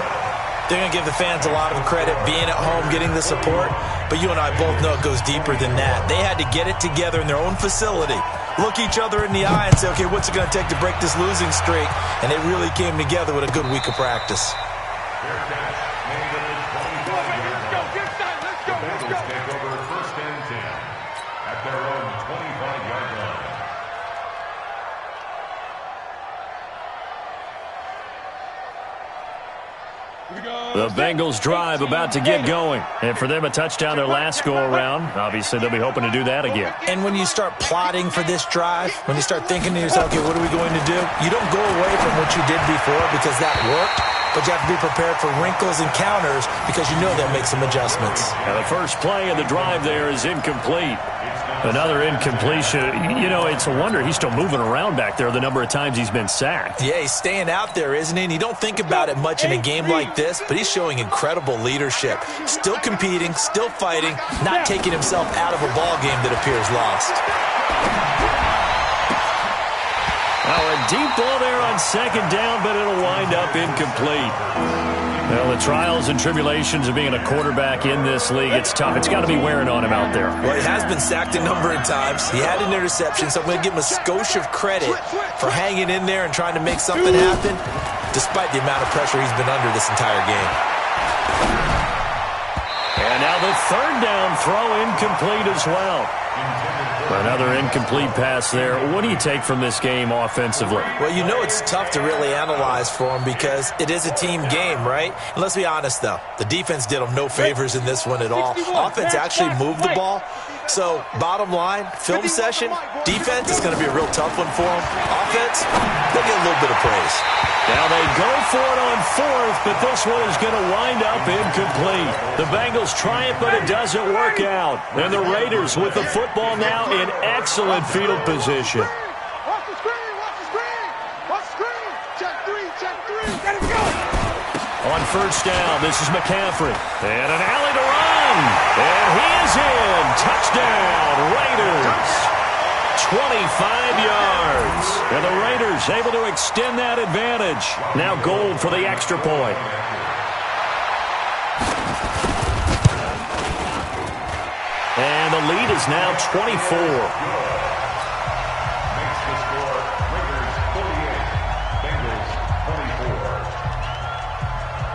they're going to give the fans a lot of credit being at home, getting the support. But you and I both know it goes deeper than that. They had to get it together in their own facility, look each other in the eye and say, okay, what's it going to take to break this losing streak? And they really came together with a good week of practice.
The Bengals drive about to get going. And for them, a touchdown their last go-around. Obviously, they'll be hoping to do that again.
And when you start plotting for this drive, when you start thinking to yourself, okay, what are we going to do? You don't go away from what you did before because that worked, but you have to be prepared for wrinkles and counters because you know they'll make some adjustments.
Now, the first play of the drive there is incomplete. Another incompletion. You know, it's a wonder he's still moving around back there the number of times he's been sacked.
Yeah, he's staying out there, isn't he? And you don't think about it much in a game like this, but he's showing incredible leadership. Still competing, still fighting, not taking himself out of a ball game that appears lost.
Now, a deep ball there on second down, but it'll wind up incomplete. Well, the trials and tribulations of being a quarterback in this league, it's tough. It's got to be wearing on him out there.
Well, he has been sacked a number of times. He had an interception, so I'm going to give him a skosh of credit for hanging in there and trying to make something happen, despite the amount of pressure he's been under this entire game.
And now the third down throw incomplete as well. Another incomplete pass there. What do you take from this game offensively?
Well, you know it's tough to really analyze for him because it is a team game, right? And let's be honest, though. The defense did him no favors in this one at all. Offense actually moved the ball. So, bottom line, film session, defense is going to be a real tough one for them. Offense, they'll get a little bit of praise.
Now they go for it on fourth, but this one is going to wind up incomplete. The Bengals try it, but it doesn't work out. And the Raiders with the football now in excellent field position.
Watch the screen, watch the screen, watch the screen. Check three, let him go.
On first down, this is McCaffrey. And an alley to run. And he is in. Touchdown, Raiders. 25 yards. And the Raiders able to extend that advantage. Now Gold for the extra point. And the lead is now 24.
Makes the score Raiders 48, Bengals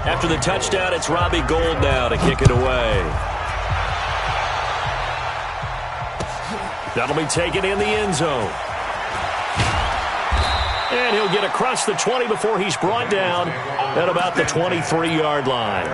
24.
After the touchdown, it's Robbie Gould now to kick it away. That'll be taken in the end zone. And he'll get across the 20 before he's brought down at about the 23-yard line.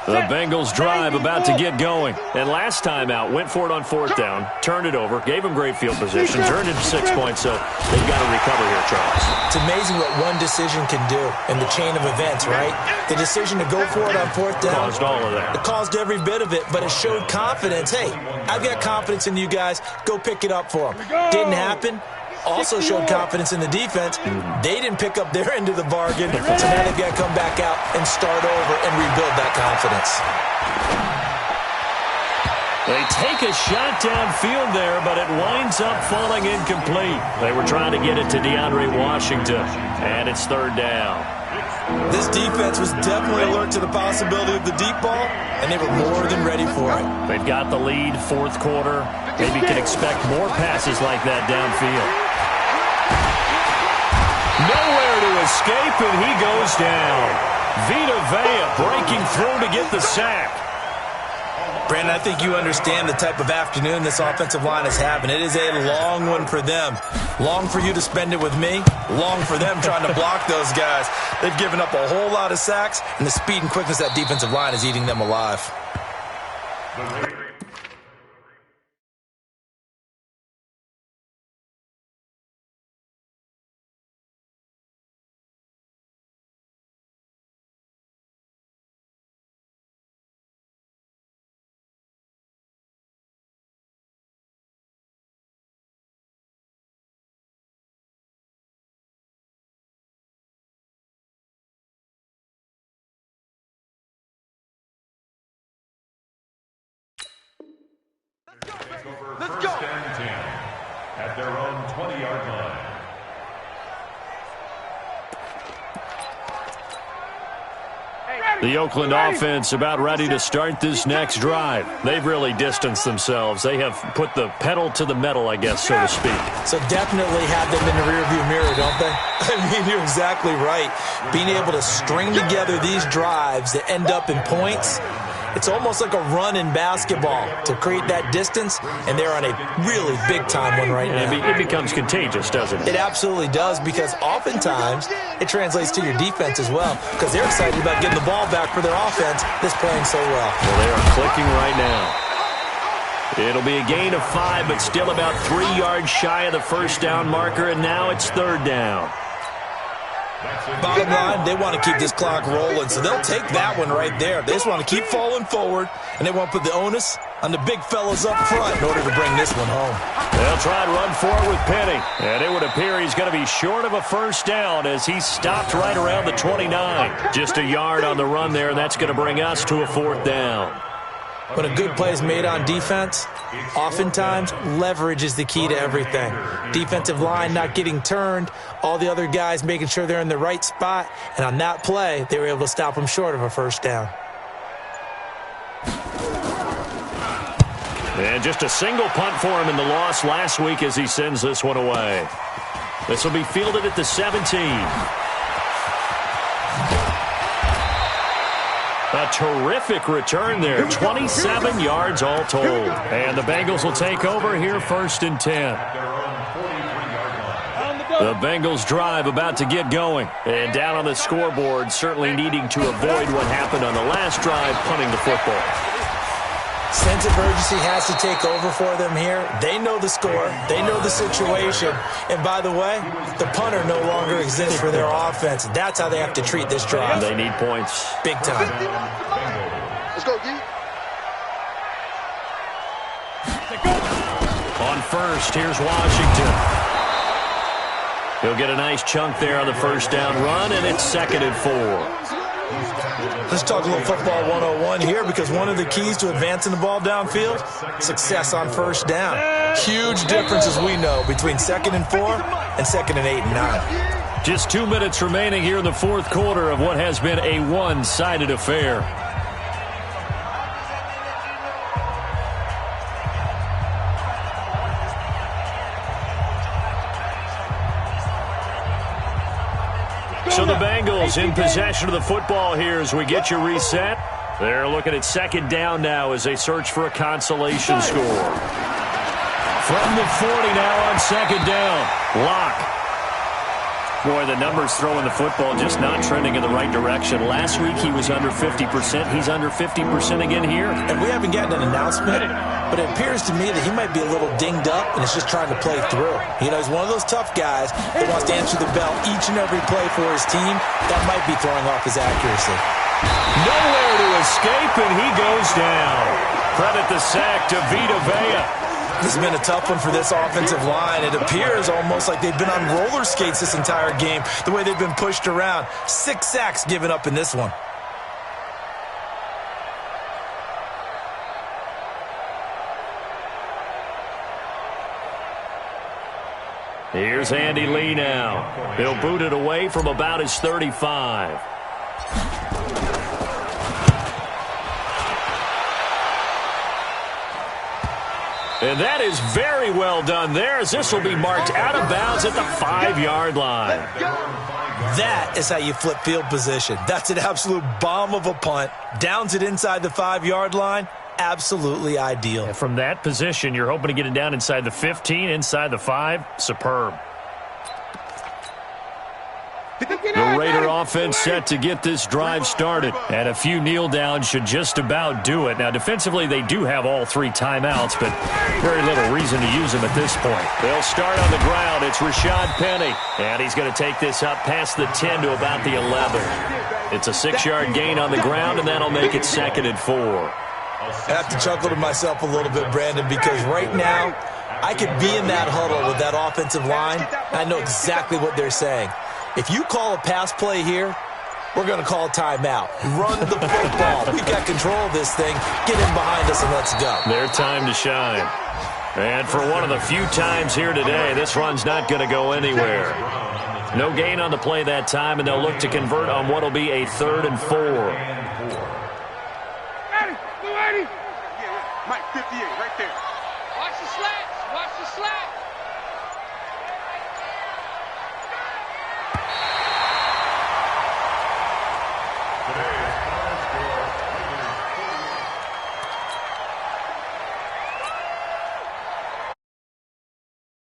The Bengals drive about to get going. And last time out, went for it on fourth down, turned it over, gave him great field position, turned it to 6 points, so they've got to recover here, Charles.
It's amazing what one decision can do in the chain of events, right? The decision to go for it on fourth down.
Caused all of that.
It caused every bit of it, but it showed confidence. Hey, I've got confidence in you guys. Go pick it up for them. Didn't happen. Also showed confidence in the defense. They didn't pick up their end of the bargain, so now they've got to come back out and start over and rebuild that confidence.
They take a shot downfield there, but it winds up falling incomplete. They were trying to get it to DeAndre Washington, and it's third down.
This defense was definitely alert to the possibility of the deep ball, and they were more than ready for it.
They've got the lead, fourth quarter. Maybe can expect more passes like that downfield. Nowhere to escape, and he goes down. Vita Vea breaking through to get the sack.
Brandon, I think you understand the type of afternoon this offensive line is having. It is a long one for them. Long for you to spend it with me. Long for them trying to block those guys. They've given up a whole lot of sacks, and the speed and quickness of that defensive line is eating them alive.
Let's go. First and 10 at their own 20-yard line.
The Oakland offense about ready to start this next drive. They've really distanced themselves. They have put the pedal to the metal, I guess, so to speak.
So definitely have them in the rearview mirror, don't they? I mean, you're exactly right. Being able to string together these drives that end up in points It's almost like a run in basketball to create that distance, and they're on a really big-time one right now.
It becomes contagious, doesn't it?
It absolutely does, because oftentimes it translates to your defense as well, because they're excited about getting the ball back for their offense that's playing so well.
Well, they are clicking right now. It'll be a gain of 5, but still about 3 yards shy of the first down marker, and now it's third down.
Bottom line, they want to keep this clock rolling, so they'll take that one right there. They just want to keep falling forward, and they want to put the onus on the big fellas up front in order to bring this one home.
They'll try and run forward with Penny, and it would appear he's going to be short of a first down as he stopped right around the 29. Just a yard on the run there, and that's going to bring us to a fourth down.
When a good play is made on defense, oftentimes leverage is the key to everything. Defensive line not getting turned, all the other guys making sure they're in the right spot, and on that play, they were able to stop them short of a first down.
And just a single punt for him in the loss last week as he sends this one away. This will be fielded at the 17. A terrific return there, 27 yards all told. And the Bengals will take over here first and 10. The Bengals drive about to get going. And down on the scoreboard, certainly needing to avoid what happened on the last drive, punting the football.
Sense of urgency has to take over for them here. They know the score. They know the situation. And by the way, the punter no longer exists for their offense. That's how they have to treat this drive.
And they need points.
Big time.
Let's go, D.
On first, here's Washington. He'll get a nice chunk there on the first down run, and it's 2nd and 4.
Let's talk a little football 101 here, because one of the keys to advancing the ball downfield, success on first down. Huge difference, as we know, between 2nd and 4 and 2nd and 8 and 9.
Just 2 minutes remaining here in the fourth quarter of what has been a one-sided affair. So the Bengals in possession of the football here as we get you reset. They're looking at second down now as they search for a consolation score. From the 40 now on second down. Lock. Boy, the numbers throwing the football just not trending in the right direction. Last week he was under 50%. He's under 50% again here.
And we haven't gotten an announcement, but it appears to me that he might be a little dinged up and is just trying to play through. You know, he's one of those tough guys that wants to answer the bell each and every play for his team. That might be throwing off his accuracy.
Nowhere to escape, and he goes down. Credit the sack to Vita Vea.
This has been a tough one for this offensive line. It appears almost like they've been on roller skates this entire game, the way they've been pushed around. 6 sacks given up in this one.
Here's Andy Lee now. He'll boot it away from about his 35. And that is very well done there, as this will be marked out of bounds at the 5-yard line.
That is how you flip field position. That's an absolute bomb of a punt. Downs it inside the 5-yard line. Absolutely ideal.
And from that position, you're hoping to get it down inside the 15, inside the 5. Superb. The Raider offense set to get this drive started. And a few kneel downs should just about do it. Now, defensively, they do have all 3 timeouts, but very little reason to use them at this point. They'll start on the ground. It's Rashad Penny. And he's going to take this up past the 10 to about the 11. It's a 6-yard gain on the ground, and that'll make it 2nd and 4.
I have to chuckle to myself a little bit, Brandon, because right now I could be in that huddle with that offensive line. I know exactly what they're saying. If you call a pass play here, we're going to call a timeout. Run the football. We got control of this thing. Get in behind us and let's go.
Their time to shine. And for one of the few times here today, this run's not going to go anywhere. No gain on the play that time, and they'll look to convert on what will be a 3rd and 4.
Mike 58, right there. Watch the slats. Watch the slats.